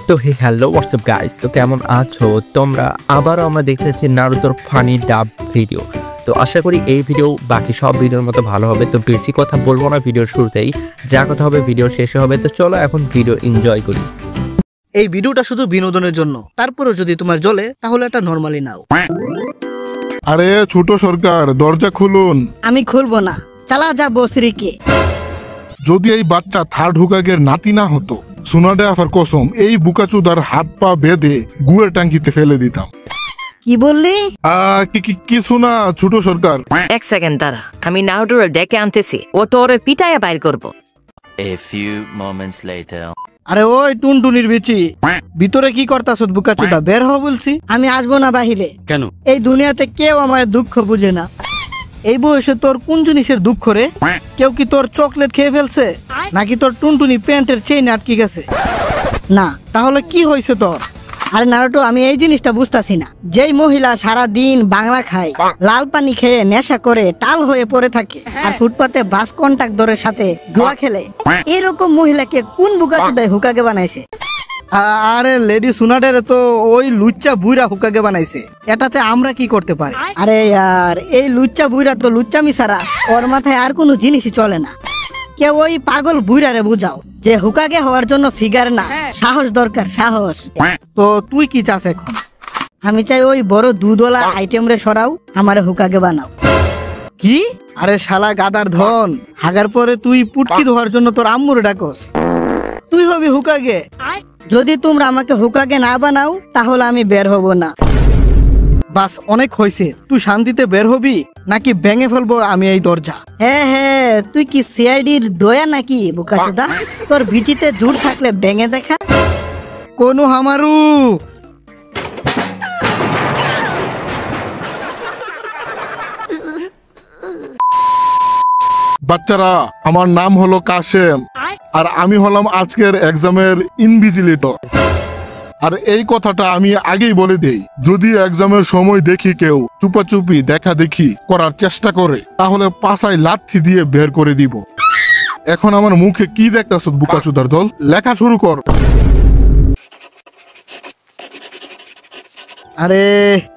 তো hello WhatsApp guys, তো কেমন আছো তোমরা? আবারও আমরা দেখতেছি নারুতোর ফানি ডাব ভিডিও। তো আশা করি এই ভিডিও বাকি সব ভিডিওর মতো ভালো হবে। তো বেশি কথা বলবো না ভিডিওর শুরুতেই, যা কথা হবে ভিডিওর শেষে হবে। তো চলো এখন ভিডিও এনজয় করি। এই ভিডিওটা শুধু বিনোদনের জন্য, তারপরেও যদি তোমার জ্বলে তাহলে এটা নরমালি নাও। আরে ছোট সরকার, দরজা খুলুন। আমি খুলবো না, চালা যা বসরিকে। যদি এই বাচ্চা থার্ড হুকাগের নাতি না হতো, সোনাডে আফার কসম এই বুকাচুদার হাত পা বেঁধে গুয়ের ট্যাঙ্কিতে ফেলে দিতাম। কি বললি? কি শোনা ছোট সরকার? এক সেকেন্ড দাঁড়া, আমি নারুটোর ডেকে আনতেছি, ও তোর পিটাইয়া বাইর করবো। A few moments later. আরে ওই টুনটুনির বিচি, ভিতরে কি করতাছ বুকাচুদা? বের হ বলছি। আমি আসবো না বাহিরে। কেন? এই দুনিয়াতে কেউ আমার দুঃখ বুঝে না। এই বয়সে তোর কোন জিনিসের দুঃখ রে? কেউ কি তোর চকলেট খেয়ে ফেলছে, নাকি তোর টুনটুনি প্যান্টের চেইন আটকে গেছে? না। তাহলে কি হয়েছে তোর? আরে নারুটো, আমি এই জিনিসটা বুঝতাছি না। যেই মহিলা সারা দিন বাংলা খায়, লাল পানি খেয়ে নেশা করে টাল হয়ে পড়ে থাকে, আর ফুটপাতে বাস কন্ট্রাক্টরের সাথে জুয়া খেলে, এরকম মহিলাকে কোন বুকাচুদায় হুকাগে বানাইছে? আরে লেডি সুনাডের তো ওই লুচ্চা বুইরা হুকাগে বানাইছে। এটাতে আমরা কি করতে পারি? আরে यार, এই লুচ্চা বুইরা তো লুচ্চামি ছাড়া ওর মাথায় আর কোনো জিনিসই চলে না। কেউ ওই পাগল বুইরারে বুঝাও যে হুকাগে হওয়ার জন্য ফিগার না, সাহস দরকার, সাহস। তো তুই কি চাস এখন? আমি চাই ওই বড় দুধওয়ালা আইটেম রে সরাও, আমারে হুকাগে বানাও। কি? আরে শালা গাদার ধন, হাগার পরে তুই পুটকি ধোয়ার জন্য তোর আম্মুরে ডাকস? তুই হবি হুকাগে? যদি তোমরা আমাকে হুকাগে না বানাও তাহলে আমি বের হব না। বাস, অনেক হয়েছে। তুই শান্তিতে বের হবি নাকি ভেঙে ফেলবো আমি এই দরজা? হ্যাঁ, তুই কি সিআইডির দয়া নাকি বুকাচুদা? তোর ভিজিতে জোর থাকলে ভেঙে দেখা। কোনো হামারু। বাচ্চারা, আমার নাম হলো কাশেম, আর আমি হলাম আজকের এক্সামের ইনভিজিলেটর। আর এই কথাটা আমি আগেই বলে দেই, যদি এক্সামের সময় দেখি কেউ চুপাচুপি দেখা দেখি করার চেষ্টা করে, তাহলে পাছায় লাথি দিয়ে বের করে দিব। এখন আমার মুখে কি দেখতাছ বুকাচুদার দল? লেখা শুরু কর। আরে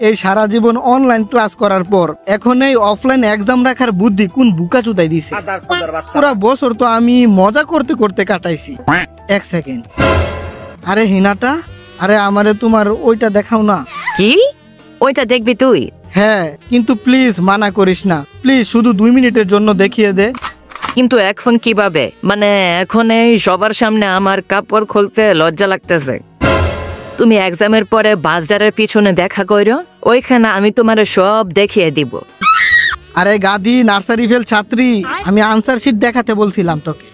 এই সারা জীবন অনলাইন ক্লাস করার পর এখন এই অফলাইন এক্সাম রাখার বুদ্ধি কোন বুকাচুদাই দিছে? পুরা বছর তো আমি মজা করতে করতে কাটাইছি। এক সেকেন্ড। আরে হিনাটা, আরে আমারে তোমার ওইটা দেখাও না। কি? ওইটা দেখবি তুই? হ্যাঁ, কিন্তু প্লিজ মানা করিস না, প্লিজ শুধু 2 মিনিটের জন্য দেখিয়ে দে। কিন্তু এখন কিভাবে? মানে এখন এই সবার সামনে আমার কাপড় খুলতে লজ্জা লাগতেছে। তুমি এক্সামের পরে বাসটারের পিছনে দেখা কইরো, ওইখানে আমি তোমার সব দেখিয়ে দিব। আরে গাদি নার্সারি ফেল ছাত্রী, আমি আনসার শিট দেখাতে বলছিলাম তোকে।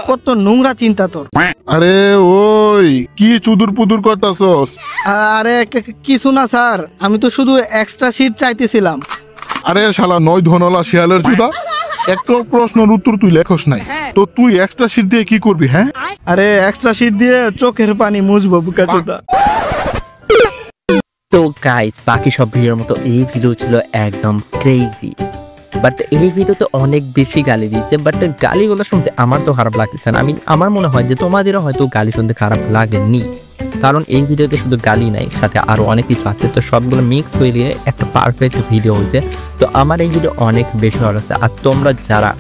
কত নোংরা চিন্তা তোর। আরে ওই কি চুদুর পুদুর করতাছস? আরে কিছু না স্যার, আমি তো শুধু এক্সট্রা শিট চাইতেছিলাম। আরে শালা নয় ধনলা শিয়ালের চুদা, একটা প্রশ্নের উত্তর তুই লেখস নাই, তো তুই এক্সট্রা শিট দিয়ে কি করবি? হ্যাঁ, আরে এক্সট্রা শিট দিয়ে চোখের পানি মুছবো বুকাচুদা। তো গাইস, বাকি সব ভিডিওর মতো এই ভিডিও ছিল একদম ক্রেজি, বাট এই ভিডিওতে অনেক বেশি গালি দিয়েছে। বাট গালিগুলো শুনতে আমার তো খারাপ লাগতেছে না। আমার মনে হয় যে তোমাদেরও হয়তো গালি শুনতে খারাপ লাগেনি, কারণ এই ভিডিওতে শুধু গালি নাই, সাথে আরো অনেক কিছু আছে। তো সবগুলো মিক্স হয়ে গিয়ে একটা পারফেক্ট ভিডিও হয়েছে। তো আমার এই ভিডিও অনেক বেশি ভালো লাগছে। আর তোমরা যারা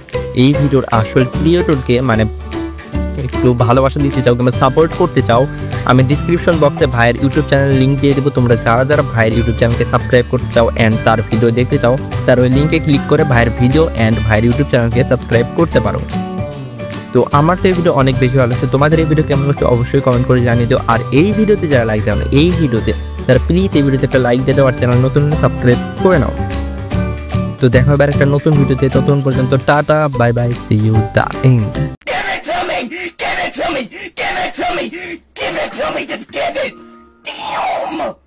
এই ভিডিওর আসল ক্রিয়েটরকে মানে একটু ভালোবাসা দিতে চাও কিংবা সাপোর্ট করতে চাও, আমি ডিসক্রিপশন বক্সে ভাইয়ের ইউটিউব চ্যানেলের লিঙ্ক দিয়ে দেবো। তোমরা যারা ভাইয়ের ইউটিউব চ্যানেলকে সাবস্ক্রাইব করতে চাও অ্যান্ড তার ভিডিও দেখতে চাও, তার ওই লিঙ্কে ক্লিক করে ভাইয়ের ভিডিও অ্যান্ড ভাইয়ের ইউটিউব চ্যানেলকে সাবস্ক্রাইব করতে পারো। তো আমার তো এই ভিডিও অনেক বেশি ভালো লাগছে। তোমাদের এই ভিডিও কেমন লাগছে অবশ্যই কমেন্ট করে জানিয়ে দিও। আর এই ভিডিওতে যারা লাইক দাও না, এই ভিডিওতে তারা প্লিজ এই ভিডিওতে একটা লাইক দিয়ে দাও, আর চ্যানেল নতুন হলে সাবস্ক্রাইব করে নাও। তো দেখা হবে একটা নতুন ভিডিওতে। ততক্ষণ পর্যন্ত tata, bye bye, see you the end. Give it to me! Give it to me! Give it to me! Just give it! Damn!